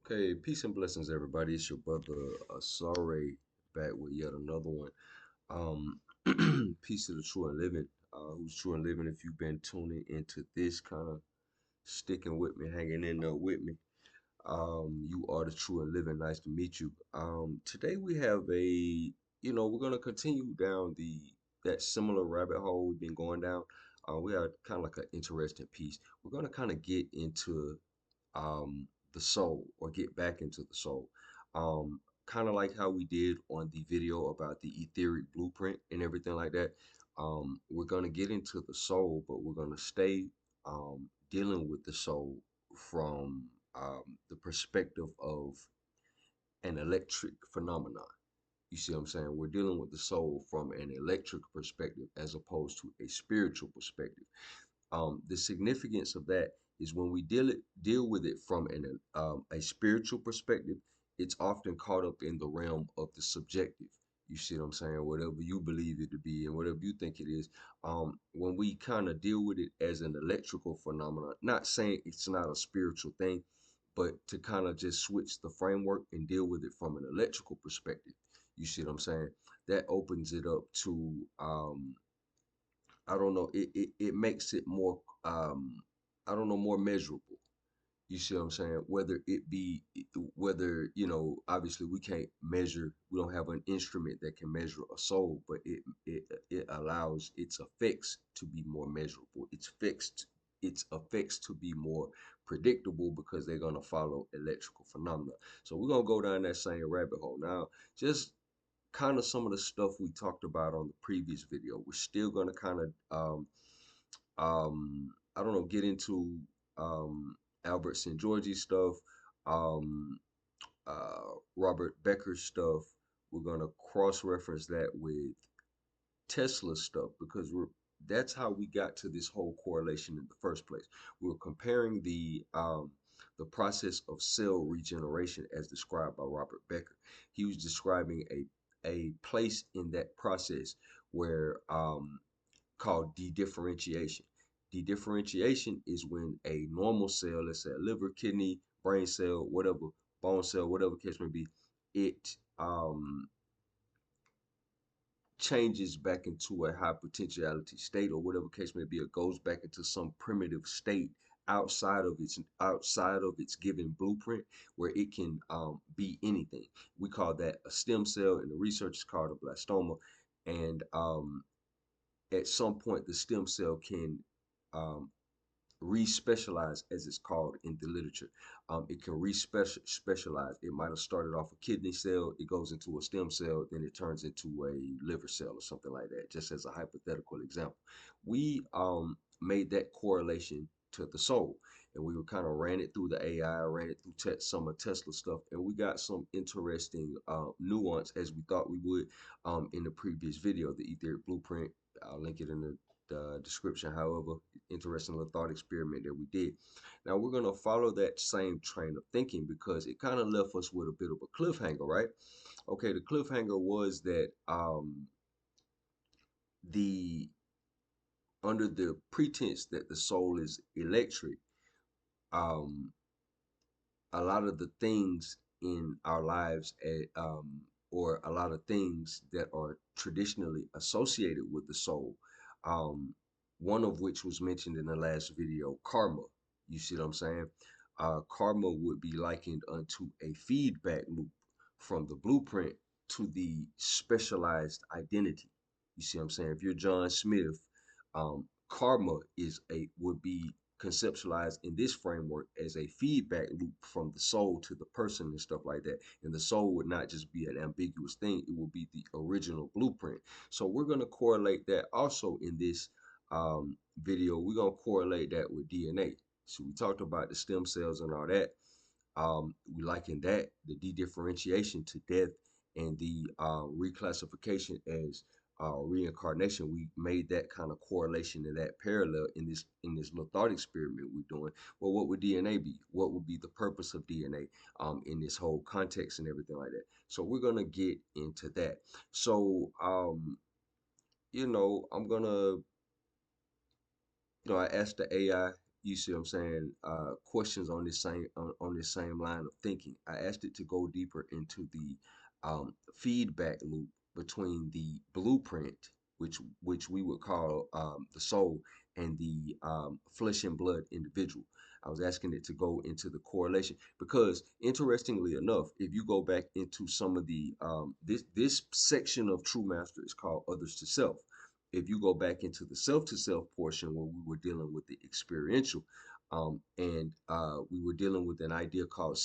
Okay, peace and blessings, everybody. It's your brother Asare back with yet another one. Peace to the true and living. Who's true and living? If you've been tuning into this, kind of sticking with me, hanging in there with me, you are the true and living. Nice to meet you. Today we have we're gonna continue down that similar rabbit hole we've been going down. We have kind of like an interesting piece. We're gonna kind of get into the soul or get back into the soul. Kind of like how we did on the video about the etheric blueprint and everything like that. We're going to get into the soul, but we're going to stay dealing with the soul from the perspective of an electric phenomenon. You see what I'm saying? We're dealing with the soul from an electric perspective as opposed to a spiritual perspective. The significance of that is when we deal with it from a spiritual perspective, it's often caught up in the realm of the subjective. You see what I'm saying? Whatever you believe it to be and whatever you think it is. When we kind of deal with it as an electrical phenomenon, not saying it's not a spiritual thing, but to kind of just switch the framework and deal with it from an electrical perspective. You see what I'm saying? That opens it up to I don't know. It makes it more I don't know, more measurable. You see what I'm saying? Whether it be whether, obviously we can't measure, we don't have an instrument that can measure a soul, but it allows its effects to be more measurable. Its effects to be more predictable because they're gonna follow electrical phenomena. So we're gonna go down that same rabbit hole. Now, just kind of some of the stuff we talked about on the previous video. We're still going to kind of, I don't know, get into Albert St. George stuff, um, Robert Becker stuff. We're going to cross reference that with Tesla stuff because that's how we got to this whole correlation in the first place. We were comparing the process of cell regeneration as described by Robert Becker. He was describing a place in that process where called dedifferentiation. Dedifferentiation is when a normal cell, let's say a liver, kidney, brain cell, whatever, bone cell, whatever case may be, it changes back into a high potentiality state or whatever case may be, it goes back into some primitive state outside of its given blueprint where it can be anything. We call that a stem cell, and the research is called a blastoma. And at some point, the stem cell can um, respecialize, as it's called in the literature. It can respecialize. It might have started off a kidney cell, it goes into a stem cell, then it turns into a liver cell or something like that, just as a hypothetical example. We made that correlation to the soul, and we were kind of ran it through the AI, ran it through some of Tesla stuff, and we got some interesting nuance as we thought we would in the previous video, the etheric blueprint. I'll link it in the description. However, interesting little thought experiment that we did. Now we're gonna follow that same train of thinking because it kind of left us with a bit of a cliffhanger, right? Okay, the cliffhanger was that the under the pretense that the soul is electric, um, a lot of the things in our lives, or a lot of things that are traditionally associated with the soul, um, one of which was mentioned in the last video, karma. You see what I'm saying? Karma would be likened unto a feedback loop from the blueprint to the specialized identity. You see what I'm saying? If you're John Smith, karma would be conceptualized in this framework as a feedback loop from the soul to the person and stuff like that. And the soul would not just be an ambiguous thing, it would be the original blueprint. So we're going to correlate that also in this video. We're going to correlate that with DNA. So we talked about the stem cells and all that. We liken that, the de-differentiation, to death, and the reclassification as reincarnation. We made that kind of correlation and that parallel in this little thought experiment we're doing. Well, what would DNA be? What would be the purpose of DNA in this whole context and everything like that? So we're gonna get into that. So I'm gonna, I asked the AI, you see what I'm saying, questions on this same line of thinking. I asked it to go deeper into the feedback loop between the blueprint, which we would call the soul, and the flesh and blood individual. I was asking it to go into the correlation because, interestingly enough, if you go back into some of the this section of True Master is called Others to Self. If you go back into the self to self portion where we were dealing with the experiential, and we were dealing with an idea called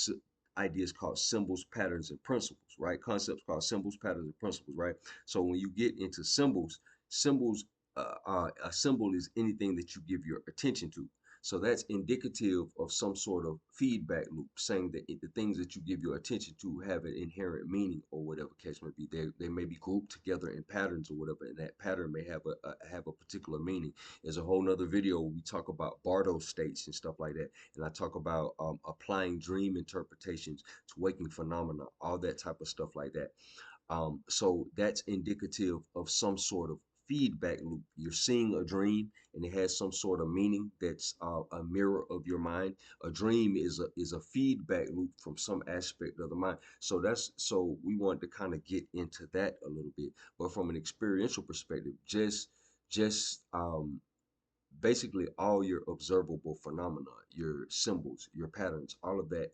ideas called symbols, patterns, and principles, right? Concepts called symbols, patterns, and principles, right? So when you get into symbols, a symbol is anything that you give your attention to. So that's indicative of some sort of feedback loop, saying that the things that you give your attention to have an inherent meaning, or whatever case may be. They may be grouped together in patterns or whatever, and that pattern may have a particular meaning. There's a whole nother video where we talk about Bardo states and stuff like that, and I talk about applying dream interpretations to waking phenomena, all that type of stuff like that. So that's indicative of some sort of feedback loop. You're seeing a dream and it has some sort of meaning that's a mirror of your mind. A dream is a feedback loop from some aspect of the mind. So we want to kind of get into that a little bit, but from an experiential perspective, just basically all your observable phenomena, your symbols, your patterns, all of that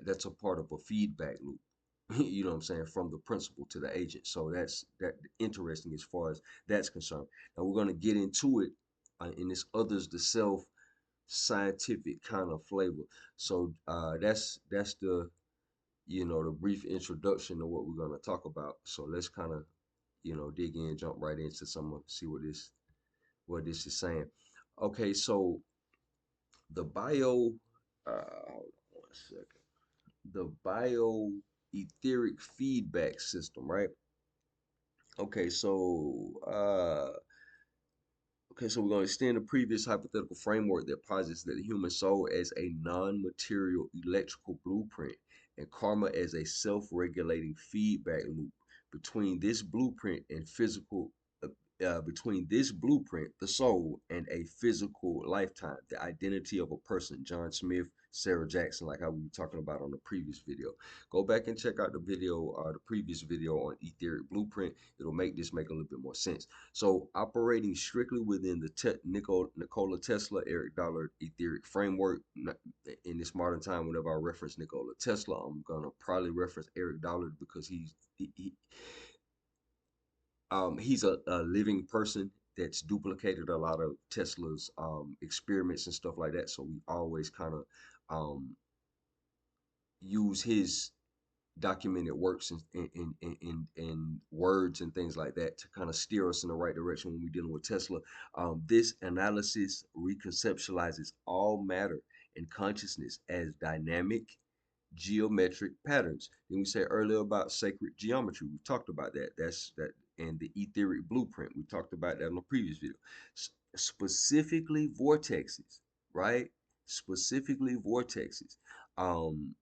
that's a part of a feedback loop. You know what I'm saying, from the principal to the agent. So that's that interesting as far as that's concerned. Now we're going to get into it in this others the self scientific kind of flavor. So that's the the brief introduction to what we're going to talk about. So let's kind of dig in, jump right into some, see what this is saying. Okay, so the hold on one second. The bio-etheric feedback system, right? Okay, so we're going to extend the previous hypothetical framework that posits that the human soul as a non-material electrical blueprint and karma as a self-regulating feedback loop. Between this blueprint and physical, between this blueprint, the soul, and a physical lifetime, the identity of a person, John Smith, Sarah Jackson, like how we were talking about on the previous video. Go back and check out the video, the previous video on etheric blueprint. It'll make a little bit more sense. So operating strictly within the Nikola Tesla, Eric Dollard etheric framework. In this modern time, whenever I reference Nikola Tesla, I'm gonna probably reference Eric Dollard because he's a living person that's duplicated a lot of Tesla's experiments and stuff like that. So we always kind of um, use his documented works and words and things like that to kind of steer us in the right direction when we're dealing with Tesla. This analysis reconceptualizes all matter and consciousness as dynamic geometric patterns. Then we said earlier about sacred geometry. We talked about that. That's that, and the etheric blueprint. We talked about that in the previous video. Specifically vortexes, right? Specifically vortexes. Um,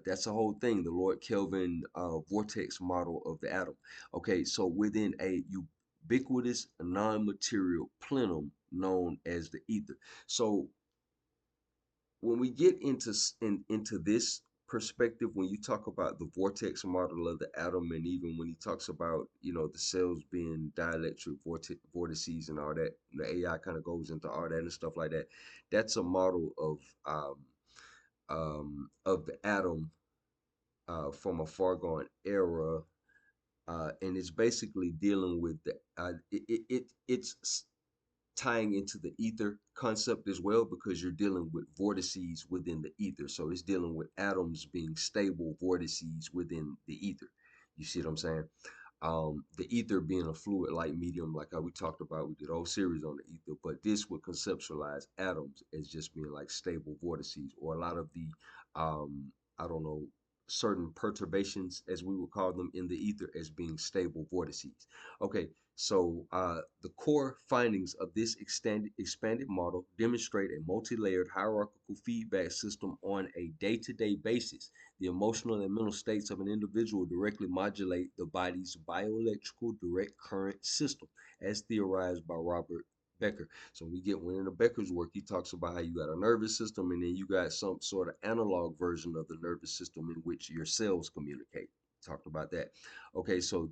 that's a whole thing. The Lord Kelvin vortex model of the atom. Okay, so within a ubiquitous non-material plenum known as the ether. So when we get into this perspective, when you talk about the vortex model of the atom, and even when he talks about the cells being dielectric vortices and all that, the AI kind of goes into all that and stuff like that. That's a model of the atom from a far gone era, and it's basically dealing with it's tying into the ether concept as well because you're dealing with vortices within the ether. So it's dealing with atoms being stable vortices within the ether. You see what I'm saying? The ether being a fluid like medium, like how we talked about, we did a whole series on the ether, but this would conceptualize atoms as just being like stable vortices, or a lot of the, I don't know, certain perturbations, as we would call them in the ether, as being stable vortices. Okay, so the core findings of this expanded model demonstrate a multi-layered hierarchical feedback system on a day-to-day basis. The emotional and mental states of an individual directly modulate the body's bioelectrical direct current system, as theorized by Robert Becker. So we get one in the Becker's work, he talks about how you got a nervous system and then you got some sort of analog version of the nervous system in which your cells communicate. Talked about that. Okay, so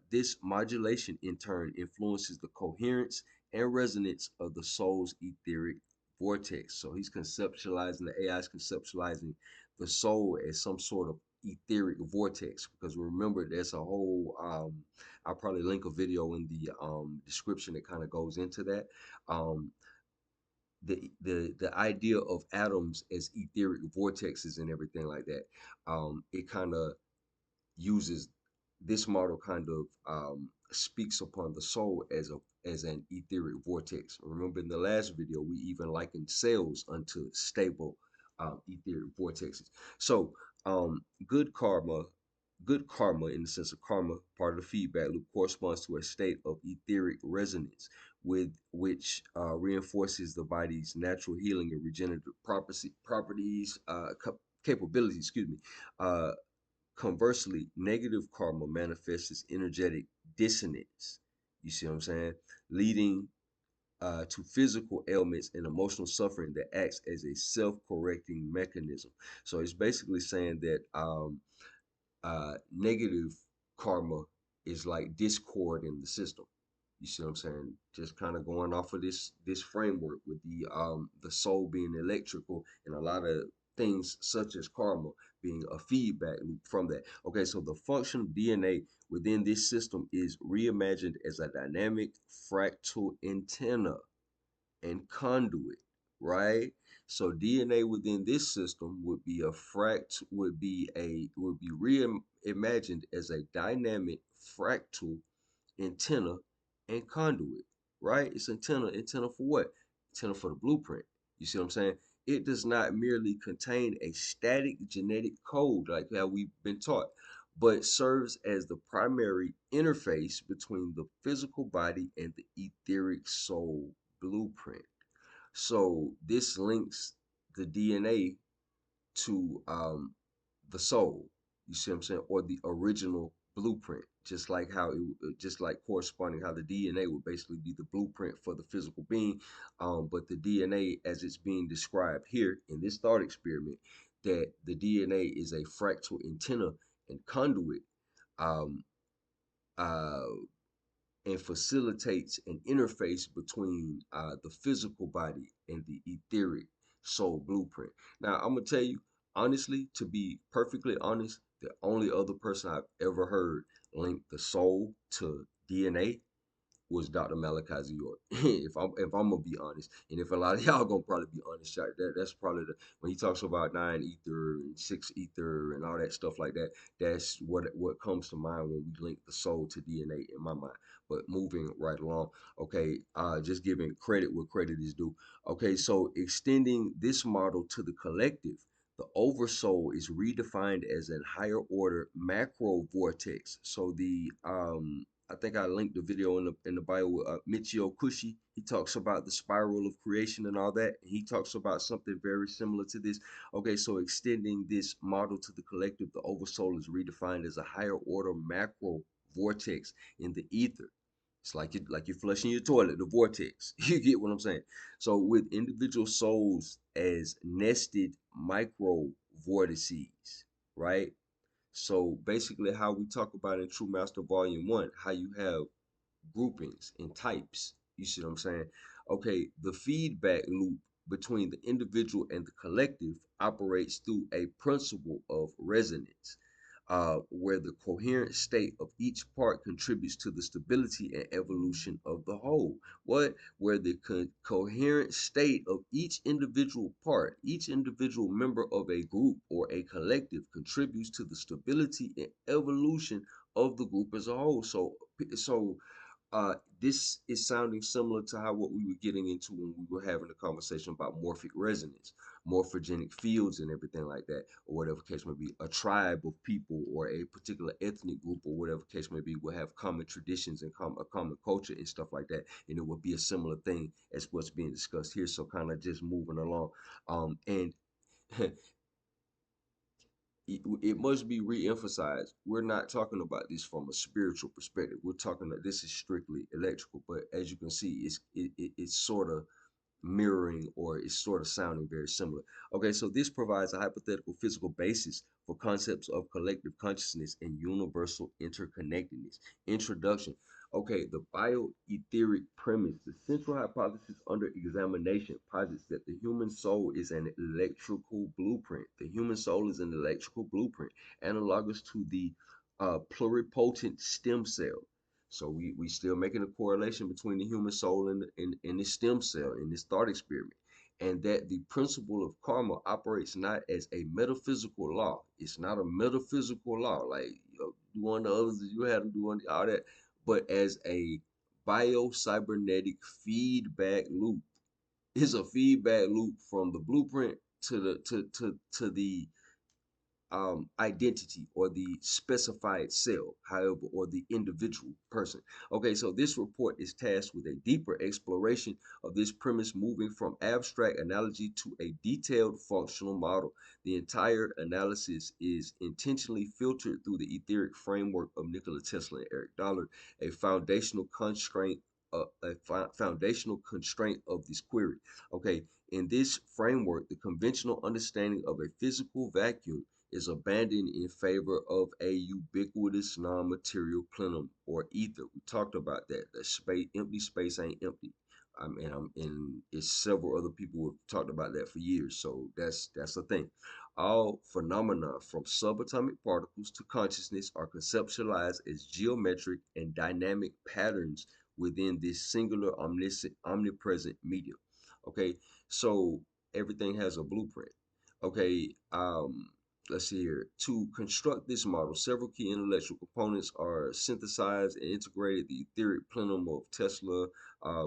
this modulation in turn influences the coherence and resonance of the soul's etheric vortex. So he's conceptualizing, the AI is conceptualizing the soul as some sort of etheric vortex, because remember there's a whole I'll probably link a video in the description that kind of goes into that. Um, the idea of atoms as etheric vortexes and everything like that. It kind of uses this model kind of speaks upon the soul as an etheric vortex. Remember in the last video we even likened cells unto stable etheric vortexes. So good karma, good karma in the sense of karma, part of the feedback loop, corresponds to a state of etheric resonance with which reinforces the body's natural healing and regenerative properties, capabilities, excuse me. Uh, Conversely, negative karma manifests as energetic dissonance. You see what I'm saying? Leading to physical ailments and emotional suffering that acts as a self-correcting mechanism. So it's basically saying that negative karma is like discord in the system. You see what I'm saying? Just kind of going off of this framework with the soul being electrical and a lot of things such as karma being a feedback loop from that. Okay, so the function of DNA within this system is reimagined as a dynamic fractal antenna and conduit, right? So DNA within this system would be a would be reimagined as a dynamic fractal antenna and conduit, right? It's antenna for what? Antenna for the blueprint. You see what I'm saying? It does not merely contain a static genetic code like how we've been taught, but serves as the primary interface between the physical body and the etheric soul blueprint. So this links the DNA to the soul. You see what I'm saying? Or the original blueprint. Just like how just like corresponding how the DNA would basically be the blueprint for the physical being. But the DNA as it's being described here in this thought experiment, that the DNA is a fractal antenna and conduit um, uh, and facilitates an interface between the physical body and the etheric soul blueprint. Now, I'm gonna tell you honestly, to be perfectly honest, the only other person I've ever heard link the soul to DNA was Dr. Malachi York. If I'm gonna be honest, and if a lot of y'all gonna probably be honest, that's probably the when he talks about 9 ether and 6 ether and all that stuff like that. That's what comes to mind when we link the soul to DNA in my mind. But moving right along, okay, just giving credit where credit is due. Okay, so extending this model to the collective. The oversoul is redefined as a higher order macro vortex. So the I think I linked the video in the bio with Michio Kushi. He talks about the spiral of creation and all that. He talks about something very similar to this. Okay, so extending this model to the collective, the oversoul is redefined as a higher order macro vortex in the ether. It's like you're flushing your toilet, the vortex. You get what I'm saying? So with individual souls as nested micro vortices, right? So basically, how we talk about in True Master Volume 1, how you have groupings and types. You see what I'm saying? Okay, the feedback loop between the individual and the collective operates through a principle of resonance, where the coherent state of each part contributes to the stability and evolution of the whole. What? Where the coherent state of each individual part, each individual member of a group or a collective contributes to the stability and evolution of the group as a whole. This is sounding similar to how what we were getting into when we were having a conversation about morphic resonance, morphogenic fields, and everything like that, or whatever case may be. A tribe of people or a particular ethnic group or whatever case may be will have common traditions and a common culture and stuff like that, and it would be a similar thing as what's being discussed here. So kind of just moving along, and it must be re-emphasized. We're not talking about this from a spiritual perspective. We're talking that this is strictly electrical. But as you can see, it's sort of mirroring, or it's sort of sounding very similar. Okay, so this provides a hypothetical physical basis for concepts of collective consciousness and universal interconnectedness. Introduction. Okay, the bioetheric premise, the central hypothesis under examination, posits that the human soul is an electrical blueprint. The human soul is an electrical blueprint, analogous to the pluripotent stem cell. So we still making a correlation between the human soul and the stem cell in this thought experiment. And that the principle of karma operates not as a metaphysical law. It's not a metaphysical law, like do unto others as you had to do unto all that, but as a bio-cybernetic feedback loop. It's a feedback loop from the blueprint to the identity or the specified cell, however, or the individual person. Okay, so this report is tasked with a deeper exploration of this premise, moving from abstract analogy to a detailed functional model. The entire analysis is intentionally filtered through the etheric framework of Nikola Tesla and Eric Dollard, a foundational constraint. Foundational constraint of this query. Okay, in this framework, the conventional understanding of a physical vacuum is abandoned in favor of a ubiquitous non-material plenum or ether. We talked about that. The space, empty space ain't empty. And it's several other people who have talked about that for years. So that's the thing. All phenomena from subatomic particles to consciousness are conceptualized as geometric and dynamic patterns within this singular omniscient, omnipresent medium. Okay, so everything has a blueprint. Okay, let's see here. To construct this model, several key intellectual components are synthesized and integrated. The etheric plenum of Tesla,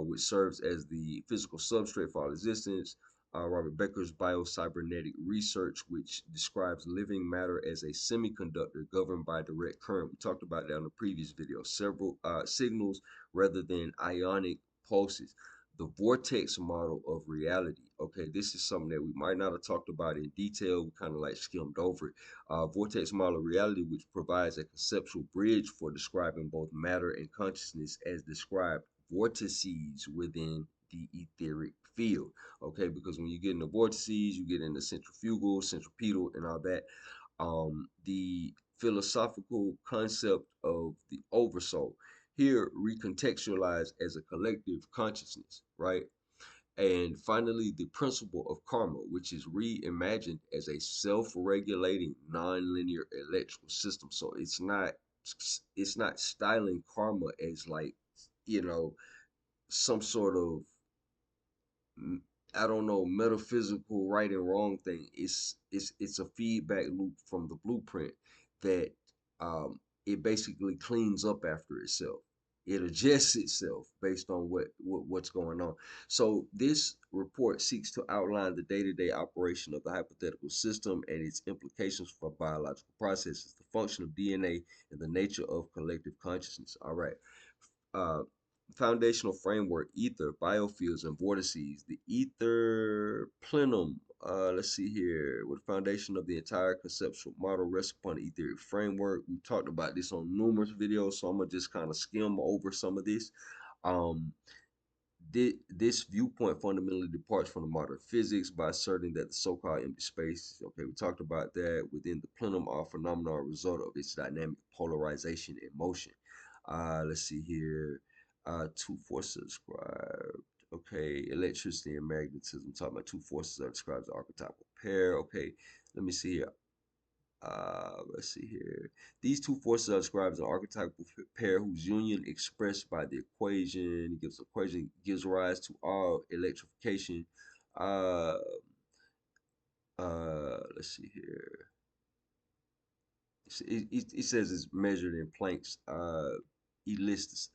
which serves as the physical substrate for all existence. Robert Becker's bio-cybernetic research, which describes living matter as a semiconductor governed by direct current. We talked about that in the previous video. Several signals rather than ionic pulses. The vortex model of reality. Okay, this is something that we might not have talked about in detail. We kind of like skimmed over it. Vortex model of reality, which provides a conceptual bridge for describing both matter and consciousness as described vortices within the etheric field. Okay, because when you get into vortices, you get into centrifugal, centripetal, and all that. The philosophical concept of the oversoul here recontextualized as a collective consciousness, right? And finally, the principle of karma, which is reimagined as a self-regulating nonlinear electrical system. So it's not styling karma as like, you know, some sort of m- I don't know, metaphysical right and wrong thing. It's a feedback loop from the blueprint that it basically cleans up after itself. It adjusts itself based on what's going on. So this report seeks to outline the day-to-day operation of the hypothetical system and its implications for biological processes, the function of DNA, and the nature of collective consciousness. All right. Uh, Foundational framework, ether, biofields, and vortices. The ether plenum, let's see here, with the foundation of the entire conceptual model rests upon the etheric framework. We've talked about this on numerous videos, so I'm going to just kind of skim over some of this. Um, this viewpoint fundamentally departs from the modern physics by asserting that the so-called empty space, okay, we talked about that, within the plenum are phenomena a result of its dynamic polarization and motion. Let's see here. Two forces described. Okay, electricity and magnetism. Talking about two forces are described as archetypal pair. Okay, let me see here. Let's see here. These two forces are described as an archetypal pair whose union, expressed by the equation, gives equation gives rise to all electrification. Uh, let's see here. It says it's measured in Planck's. He lists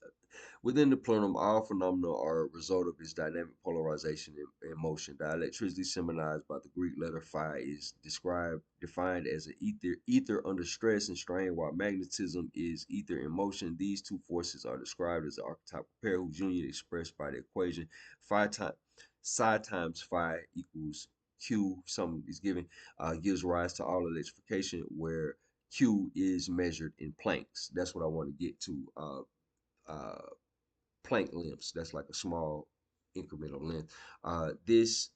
within the plenum, all phenomena are a result of its dynamic polarization and motion. Dielectricity, symbolized by the Greek letter phi, is defined as an ether under stress and strain, while magnetism is ether in motion. These two forces are described as an archetypal pair whose union expressed by the equation phi times psi times phi equals Q, some is given, gives rise to all electrification, where Q is measured in Plancks. That's what I want to get to. Uh, Planck lengths. That's like a small incremental length. This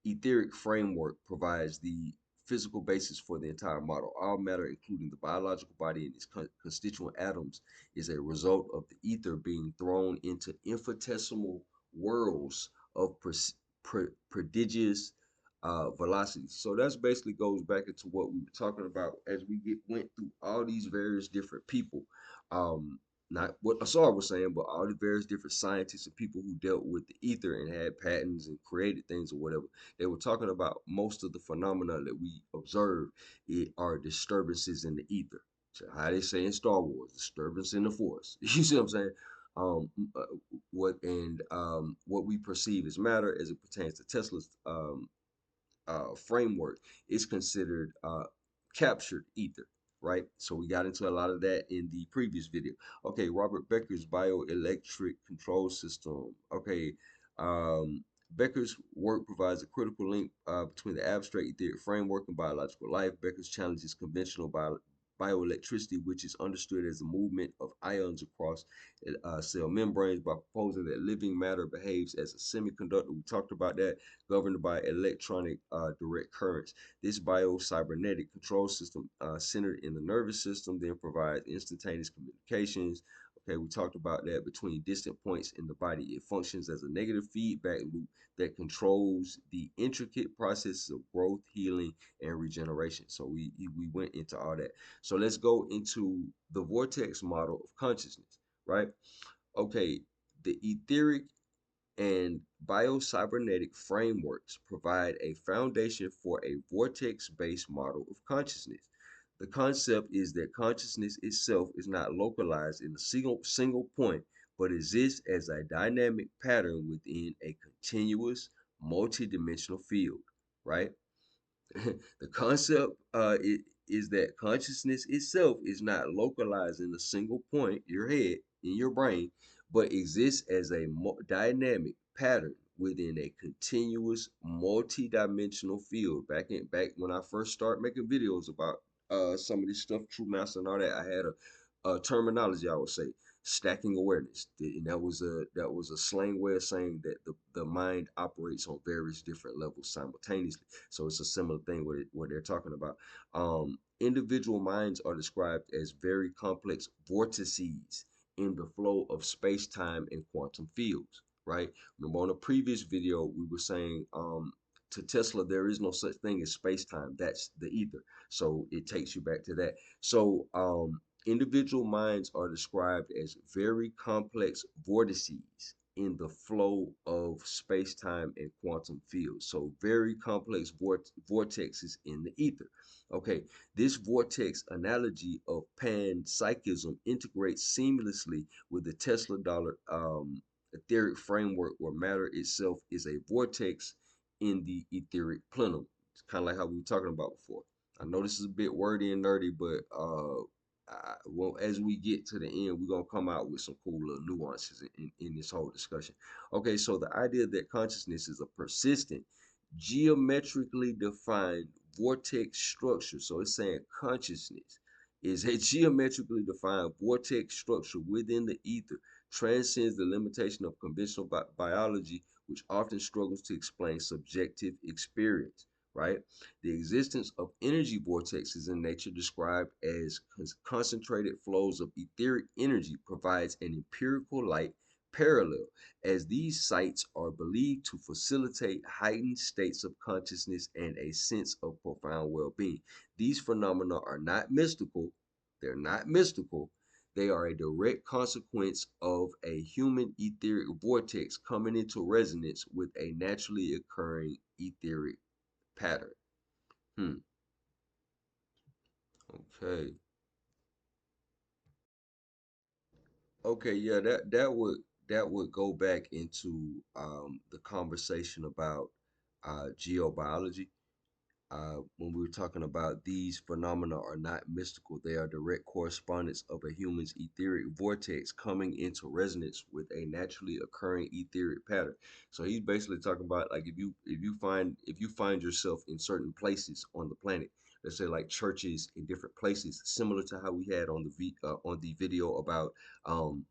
etheric framework provides the physical basis for the entire model. All matter, including the biological body and its constituent atoms, is a result of the ether being thrown into infinitesimal whirls of prodigious velocity. So that's basically goes back into what we were talking about as we went through all these various different people. Um, Not what Asar was saying, but all the various different scientists and people who dealt with the ether and had patents and created things or whatever. They were talking about most of the phenomena that we observe are disturbances in the ether. So how they say in Star Wars, disturbance in the force. You see what I'm saying? Um, uh, what we perceive as matter as it pertains to Tesla's framework is considered captured ether, right? So we got into a lot of that in the previous video. Okay, Robert Becker's bioelectric control system. Okay, um, Becker's work provides a critical link between the abstract etheric framework and biological life. Becker's challenges conventional bioelectricity, which is understood as the movement of ions across cell membranes, by proposing that living matter behaves as a semiconductor. We talked about that, governed by electronic direct currents. This bio-cybernetic control system, centered in the nervous system, then provides instantaneous communications. Okay, we talked about that between distant points in the body. It functions as a negative feedback loop that controls the intricate processes of growth, healing, and regeneration. So we went into all that. So let's go into the vortex model of consciousness, right? Okay, the etheric and biocybernetic frameworks provide a foundation for a vortex based model of consciousness. The concept is that consciousness itself is not localized in a single point, but exists as a dynamic pattern within a continuous multidimensional field, right? The concept is that consciousness itself is not localized in a single point, your head, in your brain, but exists as a dynamic pattern within a continuous multi-dimensional field. Back when I first started making videos about some of this stuff, True Master and all that, I had a terminology I would say stacking awareness, and that was a slang way of saying that the mind operates on various different levels simultaneously. So it's a similar thing what they're talking about. Individual minds are described as very complex vortices in the flow of space, time, and quantum fields, right? Remember on a previous video, we were saying to Tesla, there is no such thing as space time. That's the ether. So it takes you back to that. So individual minds are described as very complex vortices in the flow of space, time, and quantum fields. So very complex vortexes in the ether. Okay, this vortex analogy of panpsychism integrates seamlessly with the Tesla dollar etheric framework, where matter itself is a vortex in the etheric plenum. It's kind of like how we were talking about before. I know this is a bit wordy and nerdy, but well, as we get to the end, we're gonna come out with some cool little nuances in this whole discussion. Okay, so the idea that consciousness is a persistent, geometrically defined vortex structure. So it's saying consciousness is a geometrically defined vortex structure within the ether, transcends the limitation of conventional biology, which often struggles to explain subjective experience, right? The existence of energy vortexes in nature, described as concentrated flows of etheric energy, provides an empirical light parallel, as these sites are believed to facilitate heightened states of consciousness and a sense of profound well-being. These phenomena are not mystical. They're not mystical. They are a direct consequence of a human etheric vortex coming into resonance with a naturally occurring etheric pattern. Hmm. Okay. Okay. Yeah. That would go back into the conversation about geobiology. when we were talking about these phenomena are not mystical, they are direct correspondence of a human's etheric vortex coming into resonance with a naturally occurring etheric pattern. So he's basically talking about like if you find yourself in certain places on the planet, let's say like churches in different places, similar to how we had on on the video about um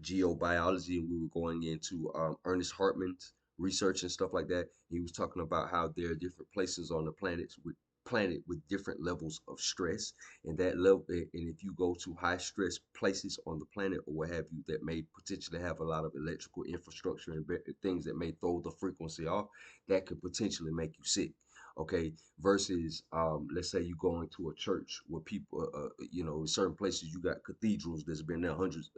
geobiology, and we were going into Ernest Hartman's research and stuff like that. He was talking about how there are different places on the planet with different levels of stress, and that level, and if you go to high stress places on the planet or what have you that may potentially have a lot of electrical infrastructure and things that may throw the frequency off, that could potentially make you sick. Okay, versus let's say you go into a church where people in certain places you got cathedrals that's been there hundreds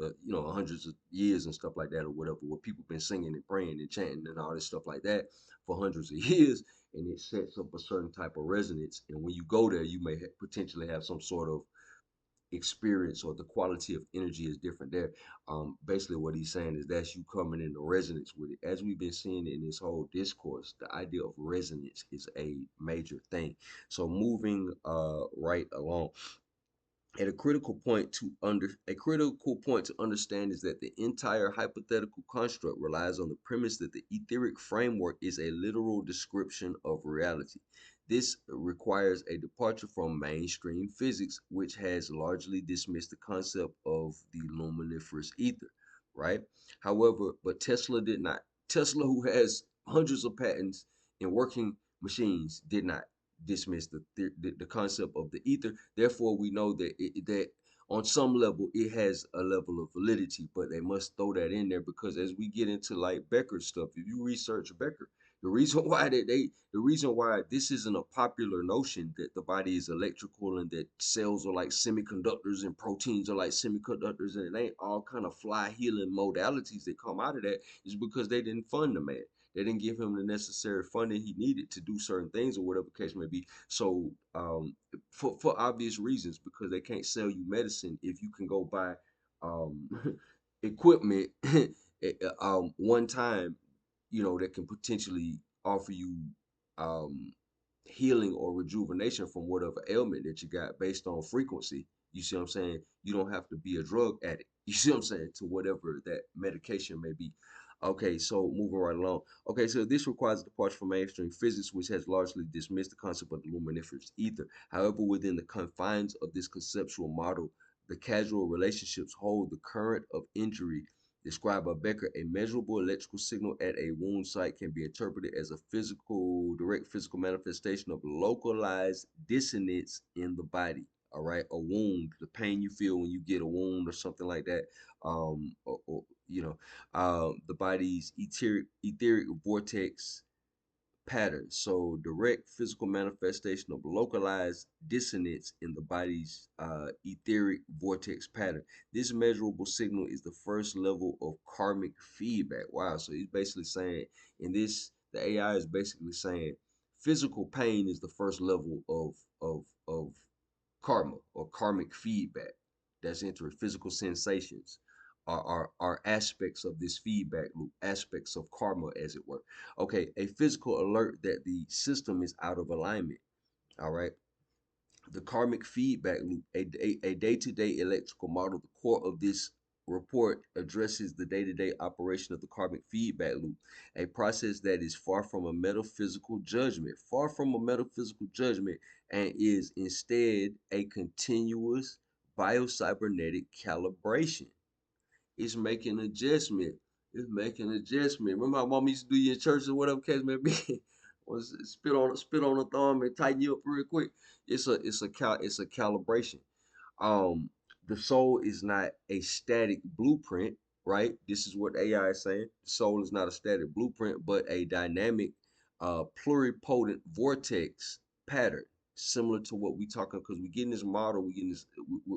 of years and stuff like that or whatever, where people been singing and praying and chanting and all this stuff like that for hundreds of years, and it sets up a certain type of resonance, and when you go there you may potentially have some sort of experience, or the quality of energy is different there. Basically, what he's saying is that's you coming into resonance with it. As we've been seeing in this whole discourse, the idea of resonance is a major thing. So moving right along, at a critical point to understand is that the entire hypothetical construct relies on the premise that the etheric framework is a literal description of reality. This requires a departure from mainstream physics, which has largely dismissed the concept of the luminiferous ether, right? However, but Tesla did not. Tesla, who has hundreds of patents in working machines, did not dismiss the concept of the ether. Therefore, we know that on some level it has a level of validity, but they must throw that in there because as we get into like Becker stuff, if you research Becker, the reason why the reason why this isn't a popular notion that the body is electrical and that cells are like semiconductors and proteins are like semiconductors and it ain't all kind of fly healing modalities that come out of that is because they didn't fund the man. They didn't give him the necessary funding he needed to do certain things or whatever the case may be. So, for obvious reasons, because they can't sell you medicine if you can go buy um, equipment one time, that can potentially offer you um, healing or rejuvenation from whatever ailment that you got based on frequency. You see what I'm saying? You don't have to be a drug addict. You see what I'm saying? To whatever that medication may be. Okay, so moving right along. Okay, so this requires a departure from mainstream physics, which has largely dismissed the concept of the luminiferous ether. However, within the confines of this conceptual model, the causal relationships hold the current of injury described by Becker. A measurable electrical signal at a wound site can be interpreted as a direct physical manifestation of localized dissonance in the body. All right, a wound, the pain you feel when you get a wound or something like that. Or the body's etheric vortex pattern. So direct physical manifestation of localized dissonance in the body's etheric vortex pattern. This measurable signal is the first level of karmic feedback. Wow. So he's basically saying in this, the AI is basically saying physical pain is the first level of karma or karmic feedback that's entering physical sensations are aspects of this feedback loop, aspects of karma, as it were. Okay, a physical alert that the system is out of alignment. All right. The karmic feedback loop, a day-to-day electrical model. The core of this report addresses the day-to-day operation of the karmic feedback loop, a process that is far from a metaphysical judgment, and is instead a continuous biocybernetic calibration. It's making adjustment. It's making adjustment. Remember how mom used to do you in church or whatever case may be? Was spit on the thumb and tighten you up real quick. It's a calibration. Um, the soul is not a static blueprint, right? This is what AI is saying. The soul is not a static blueprint, but a dynamic, pluripotent vortex pattern, similar to what we talking. Because we getting this model, we getting this,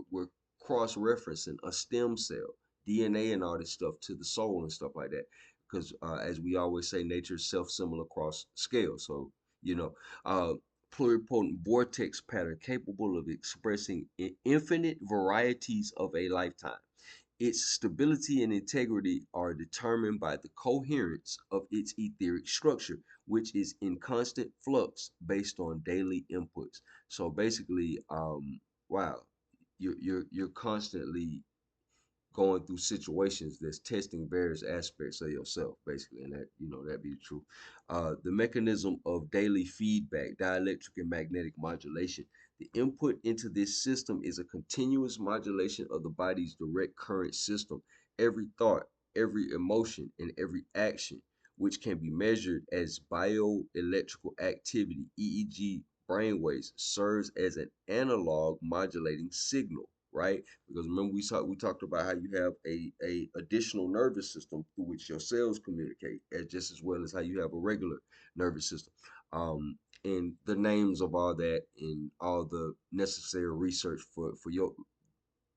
we're cross-referencing a stem cell, DNA, and all this stuff to the soul and stuff like that. Because as we always say, nature is self-similar across scale. So you know, uh, pluripotent vortex pattern capable of expressing infinite varieties of a lifetime. Its stability and integrity are determined by the coherence of its etheric structure, which is in constant flux based on daily inputs. So basically, wow, you're constantly going through situations that's testing various aspects of yourself, basically, and that that be the truth. The mechanism of daily feedback, dielectric and magnetic modulation. The input into this system is a continuous modulation of the body's direct current system. Every thought, every emotion, and every action, which can be measured as bioelectrical activity, EEG brainwaves, serves as an analog modulating signal, right? Because remember we talked about how you have a additional nervous system through which your cells communicate, as just as well as how you have a regular nervous system. And the names of all that and all the necessary research for your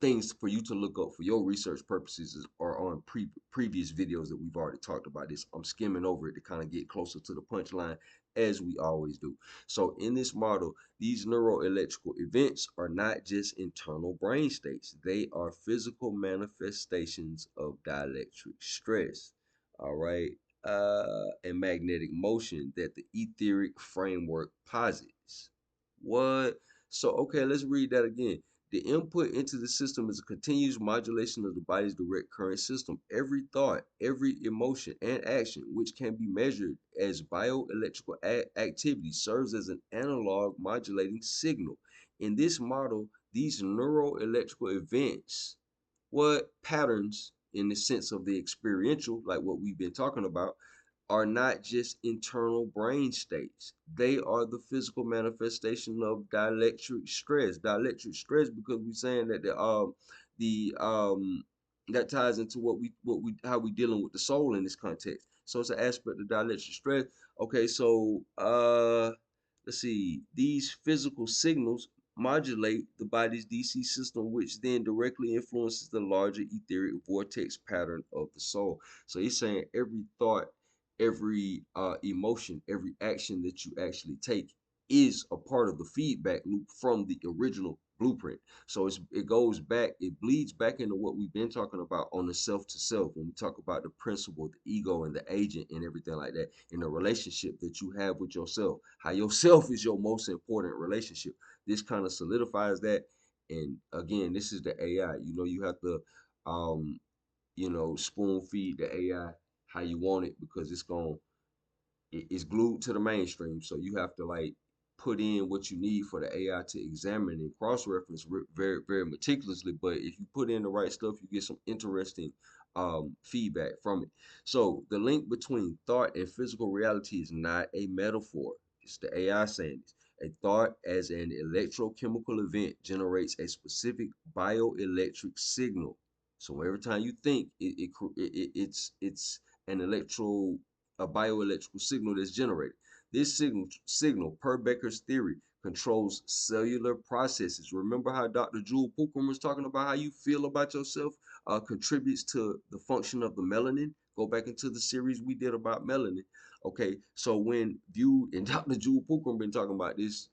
things for you to look up for your research purposes are on previous videos that we've already talked about. This I'm skimming over it to kind of get closer to the punchline, as we always do. So in this model, these neuroelectrical events are not just internal brain states, they are physical manifestations of dielectric stress, all right, and magnetic motion that the etheric framework posits. What? So okay, let's read that again. The input into the system is a continuous modulation of the body's direct current system. Every thought, every emotion, and action, which can be measured as bioelectrical activity, serves as an analog modulating signal. In this model, these neuroelectrical events, what patterns, in the sense of the experiential, like what we've been talking about, are not just internal brain states. They are the physical manifestation of dielectric stress. Dielectric stress, because we're saying that the that ties into what we how we dealing with the soul in this context. So it's an aspect of dielectric stress. Okay, so let's see. These physical signals modulate the body's DC system, which then directly influences the larger etheric vortex pattern of the soul. So he's saying every thought, every emotion, every action that you actually take is a part of the feedback loop from the original blueprint. So it goes back, it bleeds back into what we've been talking about on the self to self when we talk about the principle, the ego, and the agent and everything like that, in the relationship that you have with yourself. How yourself is your most important relationship. This kind of solidifies that. And again, this is the AI. You have to spoon feed the AI how you want it, because it's glued to the mainstream. So you have to like put in what you need for the AI to examine and cross-reference very, very meticulously. But if you put in the right stuff, you get some interesting feedback from it. So the link between thought and physical reality is not a metaphor. It's the AI saying this. A thought as an electrochemical event generates a specific bioelectric signal. So every time you think, it's an a bioelectrical signal that's generated. This signal, per Becker's theory, controls cellular processes. Remember how Dr. Jewel Pookrum was talking about how you feel about yourself contributes to the function of the melanin? Go back into the series we did about melanin. Okay, so when viewed, and Dr. Jewel Pookrum been talking about this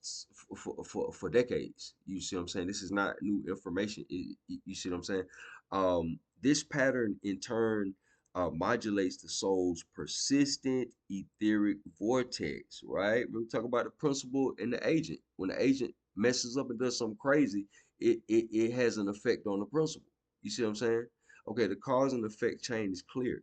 for decades. You see what I'm saying? This is not new information. You see what I'm saying? This pattern in turn modulates the soul's persistent etheric vortex, right? We talk about the principle and the agent. When the agent messes up and does something crazy, it has an effect on the principle. You see what I'm saying? Okay, the cause and effect chain is clear.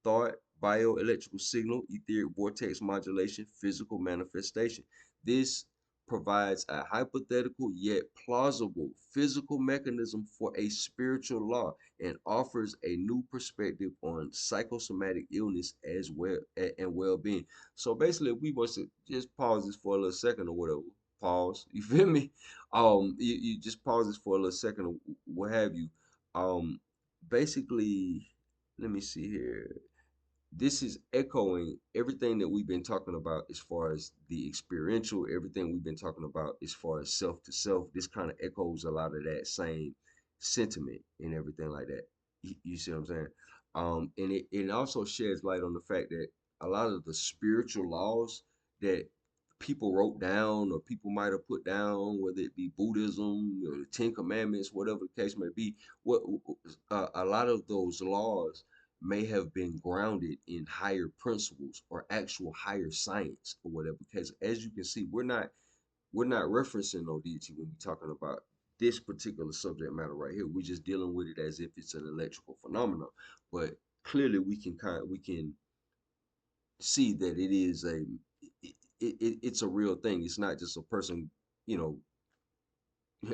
Thought, bioelectrical signal, etheric vortex modulation, physical manifestation. This provides a hypothetical yet plausible physical mechanism for a spiritual law and offers a new perspective on psychosomatic illness as well and well-being. So basically, if we was to just pause this for a little second or whatever, pause, you feel me? You just pause this for a little second or what have you. Basically, let me see here. This is echoing everything that we've been talking about as far as the experiential, everything we've been talking about as far as self to self. This kind of echoes a lot of that same sentiment and everything like that. You see what I'm saying? And it also sheds light on the fact that a lot of the spiritual laws that people wrote down or people might have put down, whether it be Buddhism or the Ten Commandments, whatever the case may be. What a lot of those laws may have been grounded in higher principles or actual higher science or whatever. Because as you can see, we're not referencing no deity when we're talking about this particular subject matter right here. We're just dealing with it as if it's an electrical phenomenon. But clearly, we can see that it is it's a real thing. It's not just a person, you know,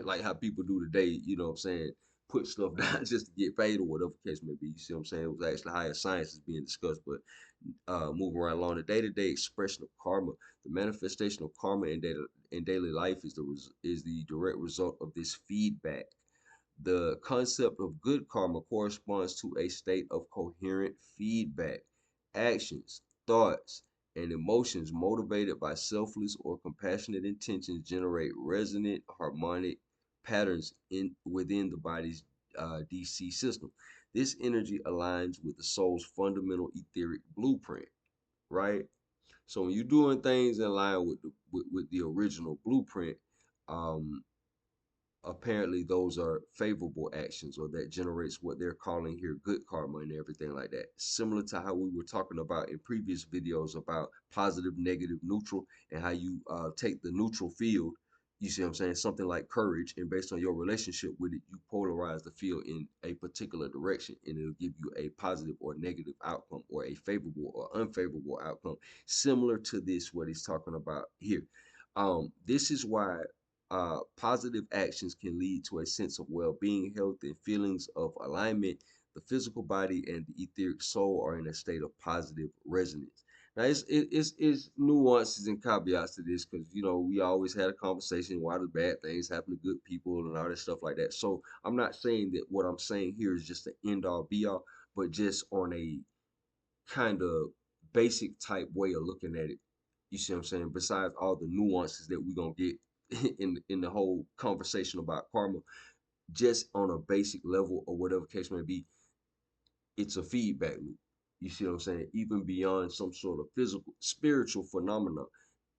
like how people do today, you know what I'm saying, put stuff down just to get paid or whatever the case may be. You see what I'm saying? It was actually higher science is being discussed, but moving right along, the day-to-day expression of karma, the manifestation of karma in daily life is the direct result of this feedback. The concept of good karma corresponds to a state of coherent feedback. Actions, thoughts, and emotions motivated by selfless or compassionate intentions generate resonant harmonic patterns within the body's DC system. This energy aligns with the soul's fundamental etheric blueprint, right? So when you're doing things in line with the original blueprint, um, apparently those are favorable actions or that generates what they're calling here good karma and everything like that, similar to how we were talking about in previous videos about positive, negative, neutral, and how you take the neutral field, you see what I'm saying, something like courage, and based on your relationship with it, you polarize the field in a particular direction and it'll give you a positive or negative outcome or a favorable or unfavorable outcome, similar to this what he's talking about here. This is why positive actions can lead to a sense of well-being, health, and feelings of alignment. The physical body and the etheric soul are in a state of positive resonance. Now, it's nuances and caveats to this because we always had a conversation. Why do bad things happen to good people and all that stuff like that? So I'm not saying that what I'm saying here is just the end all be all, but just on a kind of basic type way of looking at it. You see what I'm saying? Besides all the nuances that we're gonna get in the whole conversation about karma, just on a basic level or whatever case may be, it's a feedback loop. You see what I'm saying? Even beyond some sort of physical, spiritual phenomena,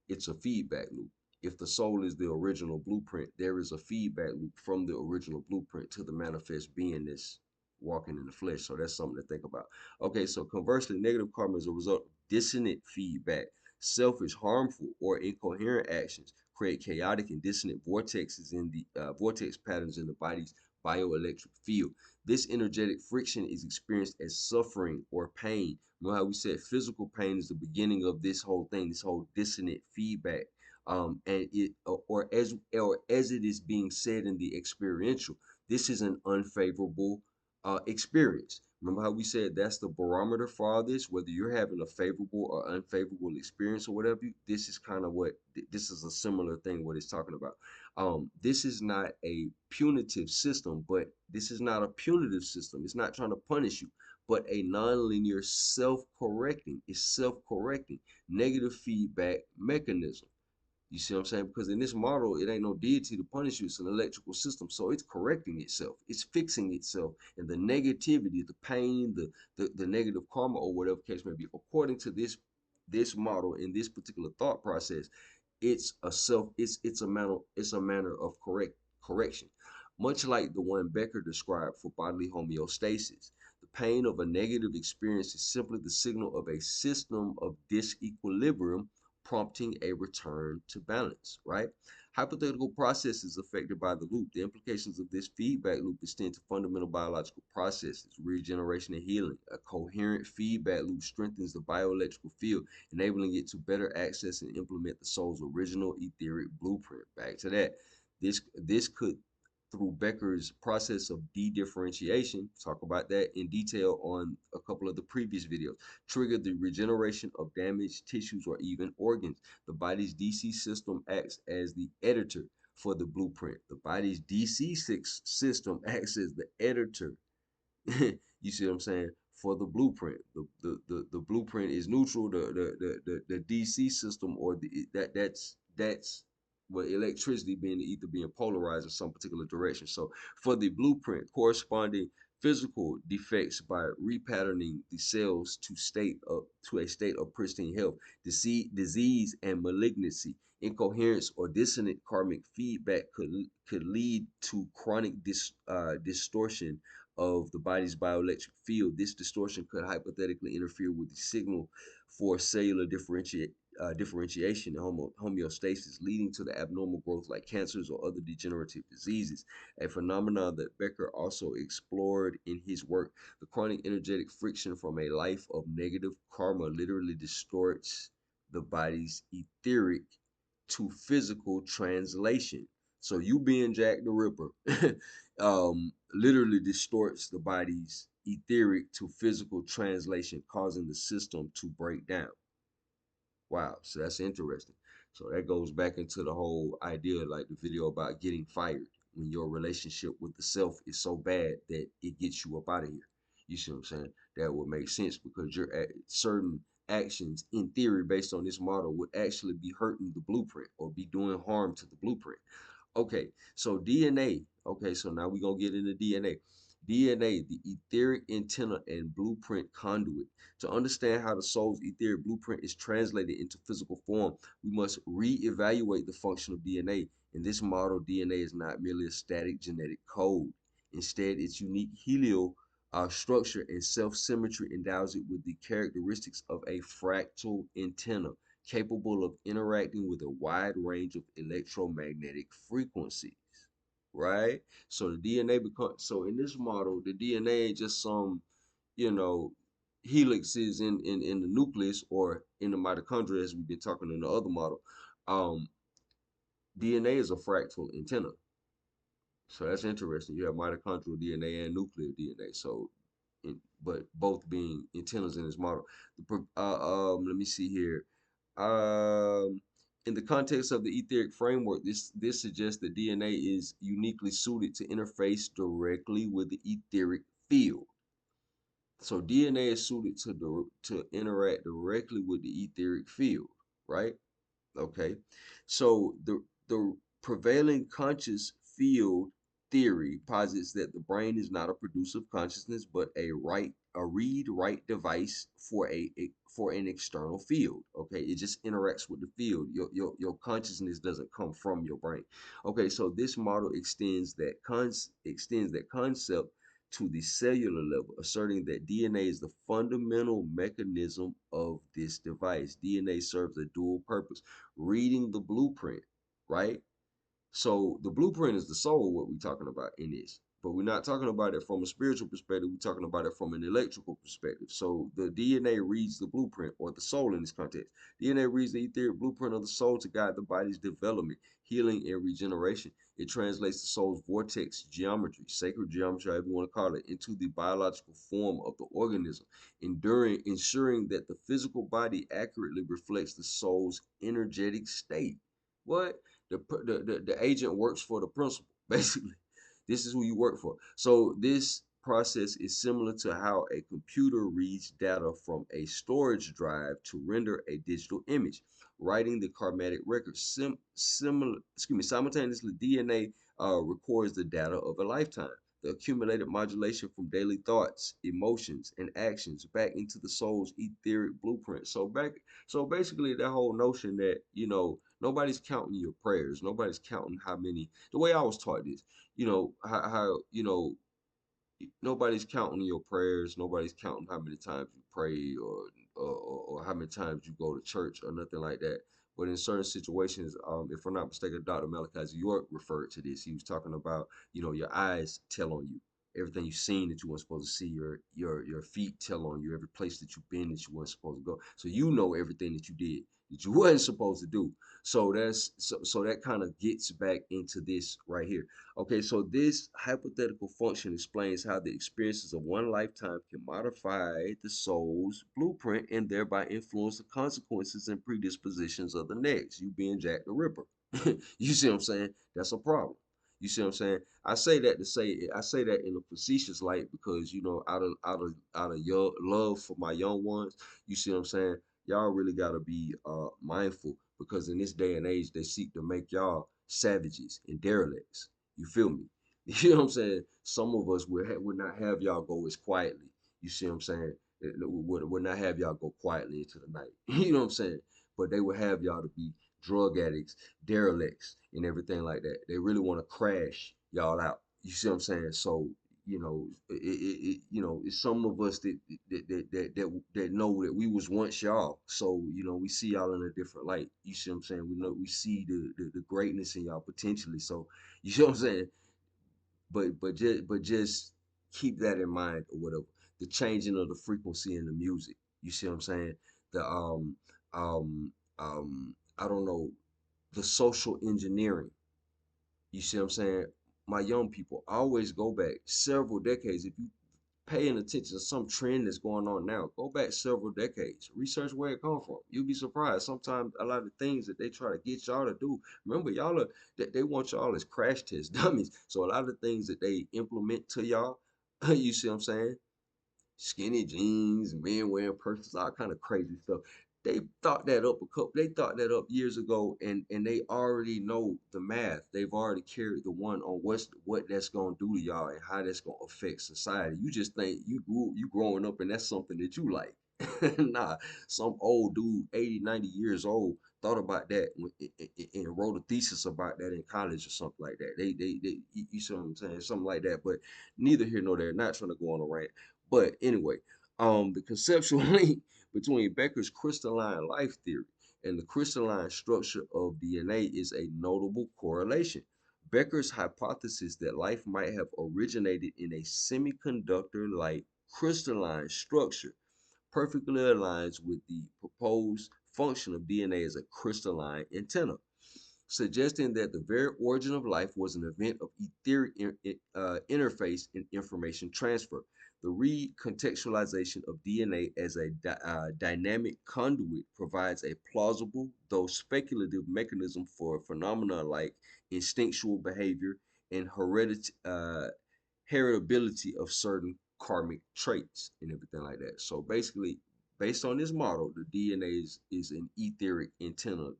it's a feedback loop. If the soul is the original blueprint, there is a feedback loop from the original blueprint to the manifest being this walking in the flesh. So that's something to think about. Okay, so conversely, negative karma is a result of dissonant feedback. Selfish, harmful, or incoherent actions create chaotic and dissonant vortexes in the vortex patterns in the body's bioelectric field. This energetic friction is experienced as suffering or pain. Remember how we said physical pain is the beginning of this whole thing, this whole dissonant feedback. And it or as it is being said in the experiential, this is an unfavorable experience. Remember how we said that's the barometer for all this, whether you're having a favorable or unfavorable experience or whatever. This is kind of what this is a similar thing what it's talking about. This is not a punitive system, but this is not a punitive system. It's not trying to punish you, but a nonlinear self-correcting. It's self-correcting negative feedback mechanism. You see what I'm saying? Because in this model, it ain't no deity to punish you. It's an electrical system. So it's correcting itself. It's fixing itself. And the negativity, the pain, the negative karma or whatever case may be, according to this model in this particular thought process, it's a manner of correction. Much like the one Becker described for bodily homeostasis. The pain of a negative experience is simply the signal of a system of disequilibrium prompting a return to balance, right? Hypothetical processes affected by the loop. The implications of this feedback loop extend to fundamental biological processes, regeneration and healing. A coherent feedback loop strengthens the bioelectrical field, enabling it to better access and implement the soul's original etheric blueprint. Back to that. This could, through Becker's process of de-differentiation, talk about that in detail on a couple of the previous videos, trigger the regeneration of damaged tissues or even organs. The body's DC system acts as the editor for the blueprint. The body's DC system acts as the editor. You see what I'm saying? For the blueprint, the blueprint is neutral. The DC system or that's what electricity being the ether being polarized in some particular direction. So for the blueprint, corresponding physical defects by repatterning the cells to a state of pristine health. Disease and malignancy, incoherence or dissonant karmic feedback could lead to chronic distortion of the body's bioelectric field. This distortion could hypothetically interfere with the signal for cellular differentiation and homeostasis, leading to the abnormal growth like cancers or other degenerative diseases, a phenomenon that Becker also explored in his work. The chronic energetic friction from a life of negative karma literally distorts the body's etheric to physical translation. So you being Jack the Ripper literally distorts the body's etheric to physical translation, causing the system to break down. Wow, so that's interesting. So that goes back into the whole idea, like the video about getting fired when your relationship with the self is so bad that it gets you up out of here. You see what I'm saying? That would make sense because your certain actions, in theory, based on this model, would actually be hurting the blueprint or be doing harm to the blueprint. Okay, so DNA. Okay, so now we're gonna get into DNA. DNA, the etheric antenna and blueprint conduit. To understand how the soul's etheric blueprint is translated into physical form, we must re-evaluate the function of DNA. In this model, DNA is not merely a static genetic code. Instead, its unique helio structure and self-symmetry endows it with the characteristics of a fractal antenna capable of interacting with a wide range of electromagnetic frequencies, right? So the DNA becomes, so in this model, the DNA ain't just some, you know, helixes in the nucleus or in the mitochondria, as we've been talking in the other model. Um, DNA is a fractal antenna. So that's interesting. You have mitochondrial DNA and nuclear DNA. So, but both being antennas in this model. Let me see here. Um, in the context of the etheric framework, this suggests that DNA is uniquely suited to interface directly with the etheric field. So DNA is suited to interact directly with the etheric field, right? Okay, so the prevailing conscious field theory posits that the brain is not a producer of consciousness, but a read write device for an external field. Okay, it just interacts with the field. Your consciousness doesn't come from your brain. Okay, so this model extends that concept to the cellular level, asserting that DNA is the fundamental mechanism of this device. DNA serves a dual purpose: reading the blueprint, right? So the blueprint is the soul, what we're talking about in this. But we're not talking about it from a spiritual perspective. We're talking about it from an electrical perspective. So the DNA reads the blueprint, or the soul in this context. DNA reads the etheric blueprint of the soul to guide the body's development, healing, and regeneration. It translates the soul's vortex geometry, sacred geometry, however you want to call it, into the biological form of the organism, ensuring that the physical body accurately reflects the soul's energetic state. What? The agent works for the principal. Basically, this is who you work for. So this process is similar to how a computer reads data from a storage drive to render a digital image, writing the karmatic record. Simultaneously, DNA records the data of a lifetime, the accumulated modulation from daily thoughts, emotions, and actions back into the soul's etheric blueprint. So basically, that whole notion that, nobody's counting your prayers, nobody's counting how many. The way I was taught this, how nobody's counting your prayers, nobody's counting how many times you pray, or how many times you go to church or nothing like that. But in certain situations, if I'm not mistaken, Dr. Malachi York referred to this. He was talking about, your eyes tell on you. Everything you've seen that you weren't supposed to see, your feet tell on you. Every place that you've been that you weren't supposed to go. So you know everything that you did that you wasn't supposed to do. So that kind of gets back into this right here. Okay, so this hypothetical function explains how the experiences of one lifetime can modify the soul's blueprint and thereby influence the consequences and predispositions of the next. You being Jack the Ripper. You see what I'm saying? That's a problem. You see what I'm saying? I say that in a facetious light because, out of your love for my young ones, you see what I'm saying? Y'all really gotta be mindful because in this day and age they seek to make y'all savages and derelicts. You feel me? You know what I'm saying? Some of us would not have y'all go as quietly. You see what I'm saying? Would not have y'all go quietly into the night. You know what I'm saying? But they would have y'all to be drug addicts, derelicts, and everything like that. They really want to crash y'all out. You see what I'm saying? So it's some of us that know that we was once y'all. So we see y'all in a different light. You see what I'm saying? We see the greatness in y'all potentially. So you see what I'm saying? But just keep that in mind or whatever. The changing of the frequency in the music. You see what I'm saying? The I don't know, the social engineering. You see what I'm saying? My young people always go back several decades. If you paying attention to some trend that's going on now, go back several decades. Research where it come from. You'll be surprised. Sometimes a lot of things that they try to get y'all to do. Remember, y'all are that they want y'all as crash test dummies. So a lot of things that they implement to y'all, you see what I'm saying? Skinny jeans, men wearing purses, all kind of crazy stuff. They thought that up years ago, and they already know the math. They've already carried the one on what that's gonna do to y'all and how that's gonna affect society. You just think you growing up and that's something that you like. Nah, some old dude, 80, 90 years old, thought about that and wrote a thesis about that in college or something like that. They you see what I'm saying? Something like that. But neither here nor there. Not trying to go on a rant. But anyway, the conceptual link between Becker's crystalline life theory and the crystalline structure of DNA is a notable correlation. Becker's hypothesis that life might have originated in a semiconductor like crystalline structure perfectly aligns with the proposed function of DNA as a crystalline antenna, suggesting that the very origin of life was an event of etheric interface and information transfer. The re-contextualization of DNA as a dynamic conduit provides a plausible, though speculative, mechanism for phenomena like instinctual behavior and heritability of certain karmic traits and everything like that. So basically, based on this model, the DNA is an etheric antenna,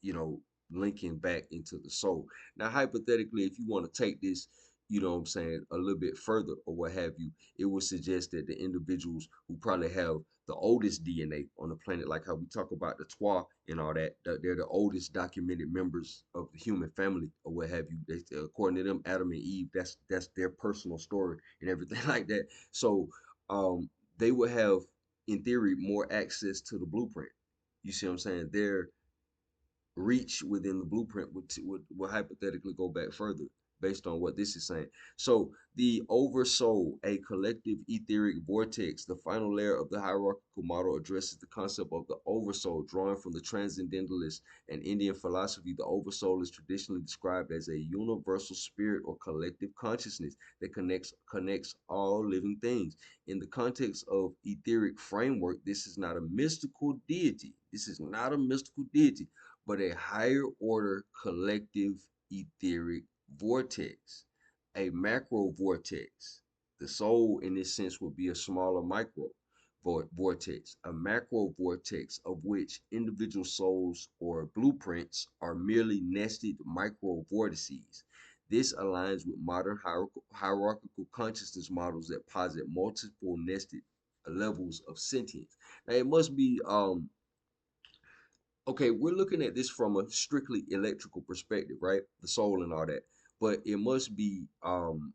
you know, linking back into the soul. Now, hypothetically, if you want to take this, what I'm saying, a little bit further or what have you, it would suggest that the individuals who probably have the oldest DNA on the planet, like how we talk about the Twa and all that, they're the oldest documented members of the human family or what have you. According to them, Adam and Eve, that's their personal story and everything like that. So they would have, in theory, more access to the blueprint. You see what I'm saying? Their reach within the blueprint would hypothetically go back further based on what this is saying. So the oversoul, a collective etheric vortex, the final layer of the hierarchical model addresses the concept of the oversoul, drawing from the transcendentalist and Indian philosophy. The oversoul is traditionally described as a universal spirit or collective consciousness that connects all living things. In the context of etheric framework, this is not a mystical deity. This is not a mystical deity, but a higher order collective etheric vortex, a macro vortex. The soul, in this sense, would be a smaller micro vortex, a macro vortex of which individual souls or blueprints are merely nested micro vortices. This aligns with modern hierarchical consciousness models that posit multiple nested levels of sentience. Now, it must be okay, we're looking at this from a strictly electrical perspective, right? The soul and all that. But it must be um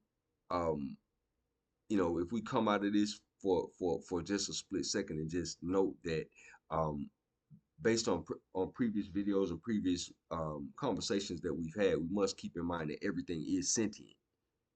if we come out of this for just a split second and just note that um based on on previous videos and previous conversations that we've had, we must keep in mind that everything is sentient.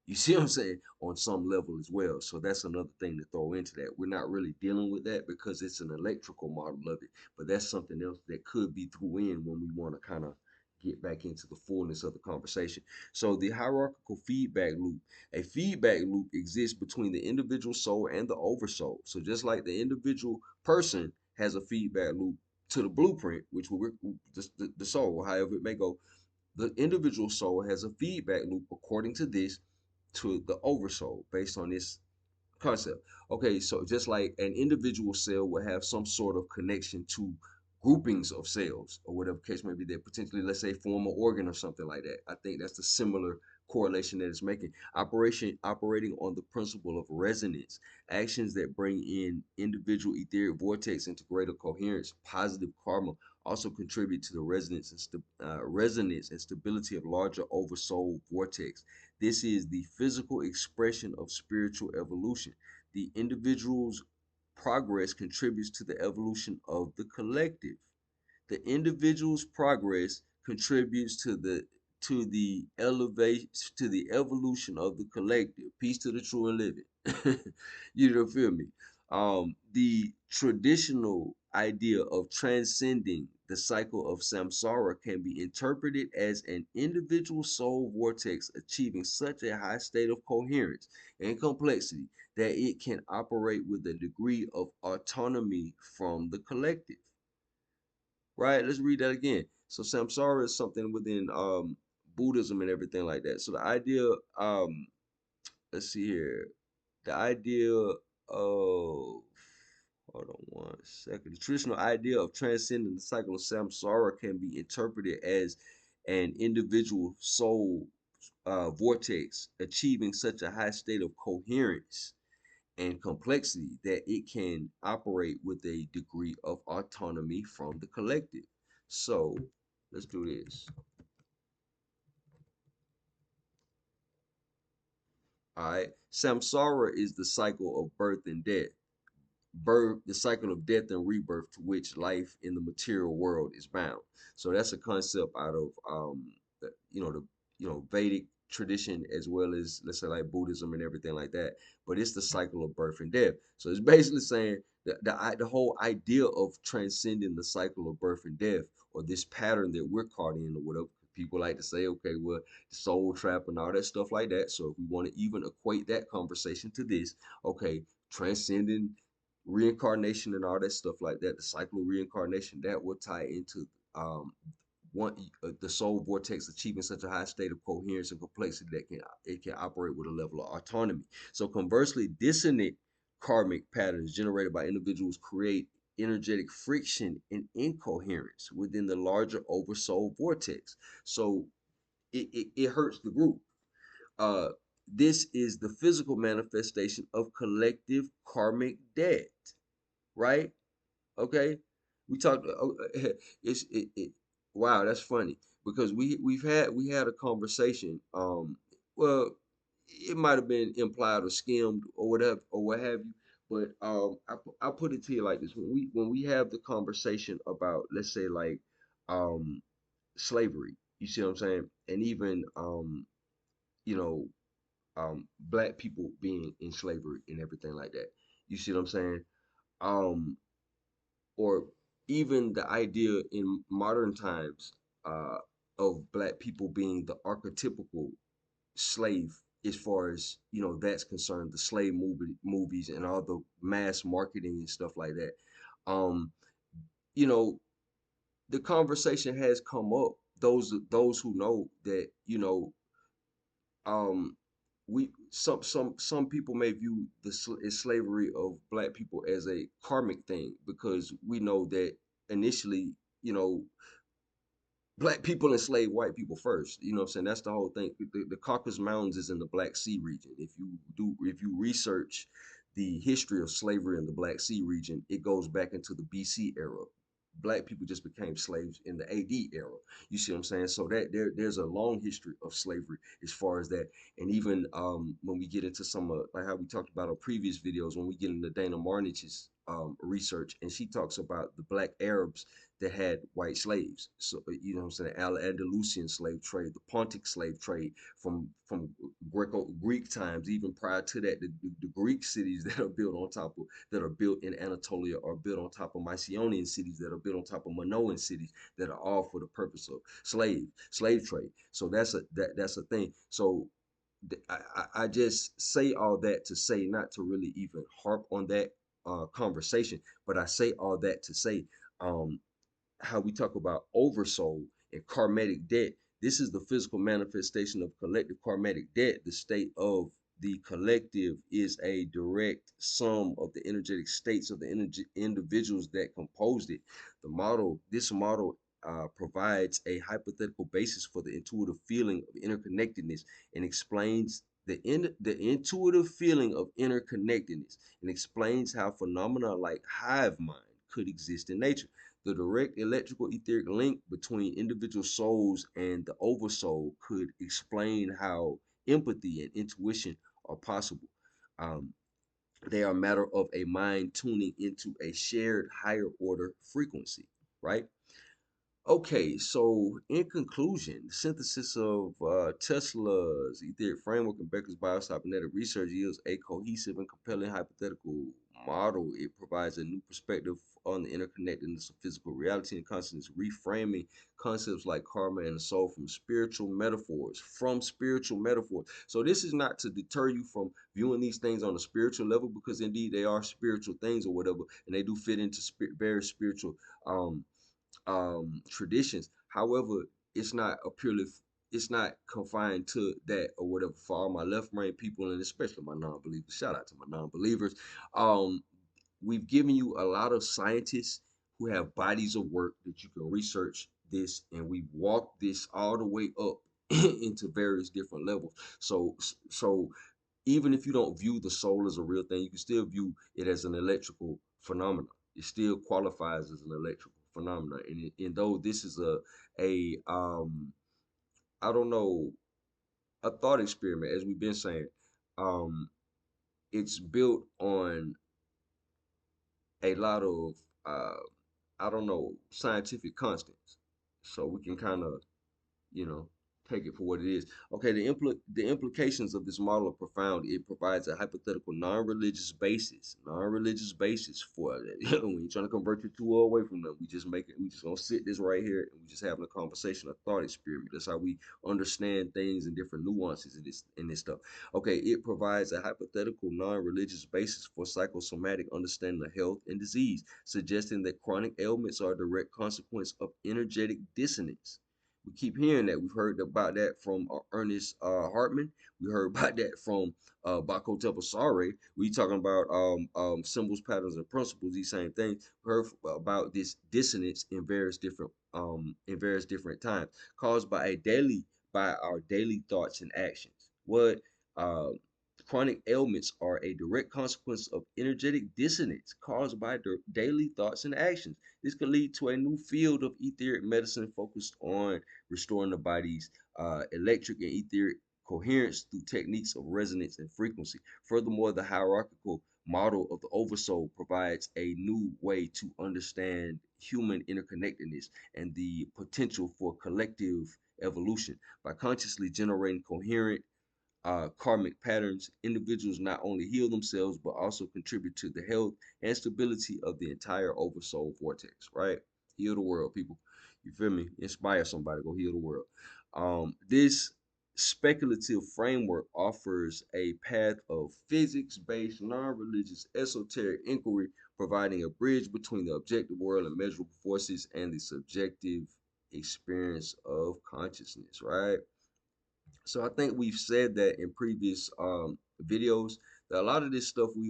You see what I'm saying? On some level as well. So that's another thing to throw into that. We're not really dealing with that because it's an electrical model of it. But that's something else that could be through in when we want to kind of get back into the fullness of the conversation. So the hierarchical feedback loop, a feedback loop exists between the individual soul and the oversoul. So just like the individual person has a feedback loop to the blueprint, which will the soul, however it may go, the individual soul has a feedback loop according to this to the oversoul based on this concept. Okay, so just like an individual cell will have some sort of connection to groupings of cells or whatever case may be, that potentially, let's say, form an organ or something like that. I think that's the similar correlation that it's making. Operating on the principle of resonance, actions that bring in individual etheric vortex into greater coherence, positive karma, also contribute to the resonance and stability of larger oversoul vortex. This is the physical expression of spiritual evolution. The individual's progress contributes to the evolution of the collective. The individual's progress contributes to the elevation, to the evolution of the collective. Peace to the true and living. You don't feel me? The traditional idea of transcending the cycle of samsara can be interpreted as an individual soul vortex achieving such a high state of coherence and complexity that it can operate with a degree of autonomy from the collective. Right? Let's read that again. So samsara is something within Buddhism and everything like that. So the idea, let's see here, the idea of, hold on one second. The traditional idea of transcending the cycle of samsara can be interpreted as an individual soul vortex achieving such a high state of coherence and complexity that it can operate with a degree of autonomy from the collective. So let's do this. All right. Samsara is the cycle of birth and death. The cycle of death and rebirth to which life in the material world is bound. So that's a concept out of the Vedic tradition, as well as, let's say, like Buddhism and everything like that. But it's the cycle of birth and death. So it's basically saying that the whole idea of transcending the cycle of birth and death, or this pattern that we're caught in, or whatever. People like to say, okay, well, the soul trap and all that stuff like that. So if we want to even equate that conversation to this, okay, transcending reincarnation and all that stuff like that, the cycle of reincarnation, that will tie into um one the soul vortex achieving such a high state of coherence and complexity that it can operate with a level of autonomy. So conversely, dissonant karmic patterns generated by individuals create energetic friction and incoherence within the larger oversoul vortex. So it hurts the group. uh this is the physical manifestation of collective karmic debt, right? Okay, we talked. Wow, that's funny because we had a conversation. Well, it might have been implied or skimmed or whatever or what have you. But I put it to you like this: when we have the conversation about, let's say, like um slavery, you see what I'm saying, and even you know black people being in slavery and everything like that. You see what I'm saying? Um, or even the idea in modern times uh, of black people being the archetypical slave, as far as that's concerned, the slave movies and all the mass marketing and stuff like that. um you know the conversation has come up, those who know that, um we some people may view the slavery of black people as a karmic thing, because we know that initially, you know black people enslaved white people first. You know what I'm saying? That's the whole thing. The Caucasus Mountains is in the Black Sea region. If you research the history of slavery in the Black Sea region, it goes back into the BC era. Black people just became slaves in the AD era. You see what I'm saying? So that there's a long history of slavery as far as that. And even when we get into some like how we talked about on previous videos, when we get into Dana Marnich's research, and she talks about the black Arabs that had white slaves. So you know what I'm saying, Andalusian slave trade, the Pontic slave trade from Greek times, even prior to that, the Greek cities that are built on top of that are built in Anatolia are built on top of Mycenaean cities that are built on top of Minoan cities that are all for the purpose of slave trade. So that's a thing. So I just say all that to say, not to really even harp on that conversation, but I say all that to say, um, how we talk about oversoul and karmatic debt. This is the physical manifestation of collective karmatic debt. The state of the collective is a direct sum of the energetic states of the individuals that composed it. This model provides a hypothetical basis for the intuitive feeling of interconnectedness and explains the intuitive feeling of interconnectedness and explains how phenomena like hive mind could exist in nature. The direct electrical etheric link between individual souls and the oversoul could explain how empathy and intuition are possible. Um, they are a matter of a mind tuning into a shared higher order frequency, right? Okay, so in conclusion, the synthesis of Tesla's etheric framework and Becker's biocybernetic research yields a cohesive and compelling hypothetical model. It provides a new perspective on the interconnectedness of physical reality and consciousness, reframing concepts like karma and the soul from spiritual metaphors. So this is not to deter you from viewing these things on a spiritual level, because indeed they are spiritual things or whatever, and they do fit into very spiritual um traditions. However, it's not a purely it's not confined to that or whatever. For all my left brain people and especially my non-believers, shout out to my non-believers. Um, we've given you a lot of scientists who have bodies of work that you can research this, and we've walked this all the way up into various different levels. So even if you don't view the soul as a real thing, you can still view it as an electrical phenomenon. It still qualifies as an electrical phenomenon. And though this is a I don't know, a thought experiment, as we've been saying, um, it's built on a lot of I don't know, scientific constants. So we can kind of, you know, take it for what it is. Okay, the implications of this model are profound. It provides a hypothetical non-religious basis for it. When you're trying to convert your two away from them, we just gonna sit this right here and we just having a conversation, a thought experiment. That's how we understand things and different nuances in this stuff. Okay, it provides a hypothetical non-religious basis for psychosomatic understanding of health and disease, suggesting that chronic ailments are a direct consequence of energetic dissonance. We keep hearing that. We've heard about that from Ernest Hartman. We heard about that from Bako Tepasare. We talking about symbols, patterns, and principles. These same things. We heard about this dissonance in various different times, caused by our daily thoughts and actions. What uh, chronic ailments are a direct consequence of energetic dissonance caused by daily thoughts and actions. This could lead to a new field of etheric medicine focused on restoring the body's electric and etheric coherence through techniques of resonance and frequency. Furthermore, the hierarchical model of the oversoul provides a new way to understand human interconnectedness and the potential for collective evolution. By consciously generating coherent karmic patterns, individuals not only heal themselves but also contribute to the health and stability of the entire oversoul vortex. Right? Heal the world, people. You feel me? Inspire somebody. Go heal the world. This speculative framework offers a path of physics-based, non-religious, esoteric inquiry, providing a bridge between the objective world and measurable forces and the subjective experience of consciousness. Right? So I think we've said that in previous videos that a lot of this stuff we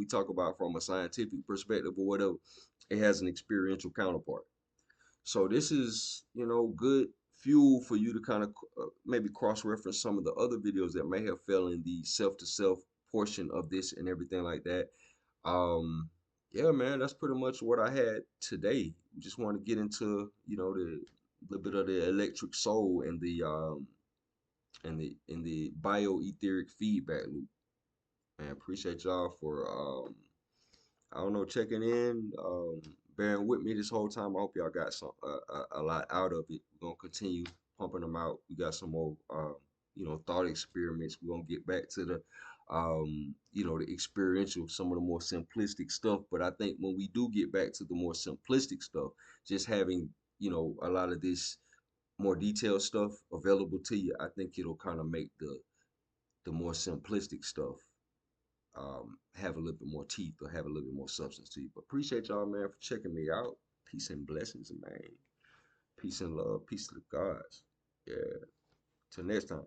talk about from a scientific perspective or whatever, it has an experiential counterpart. So this is, you know, good fuel for you to kind of maybe cross-reference some of the other videos that may have fell in the self-to-self portion of this and everything like that. Um, yeah, man, that's pretty much what I had today. We just want to get into, you know, the little bit of the electric soul and the bio-etheric feedback loop. Man, appreciate y'all for I don't know, checking in, bearing with me this whole time. I hope y'all got a lot out of it. We're gonna continue pumping them out. We got some more you know, thought experiments. We're gonna get back to the you know, the experiential, some of the more simplistic stuff. But I think when we do get back to the more simplistic stuff, just having, you know, a lot of this more detailed stuff available to you, I think it'll kind of make the more simplistic stuff have a little bit more teeth or have a little bit more substance to you. But appreciate y'all, man, for checking me out. Peace and blessings, man. Peace and love. Peace to the gods. Yeah. Till next time.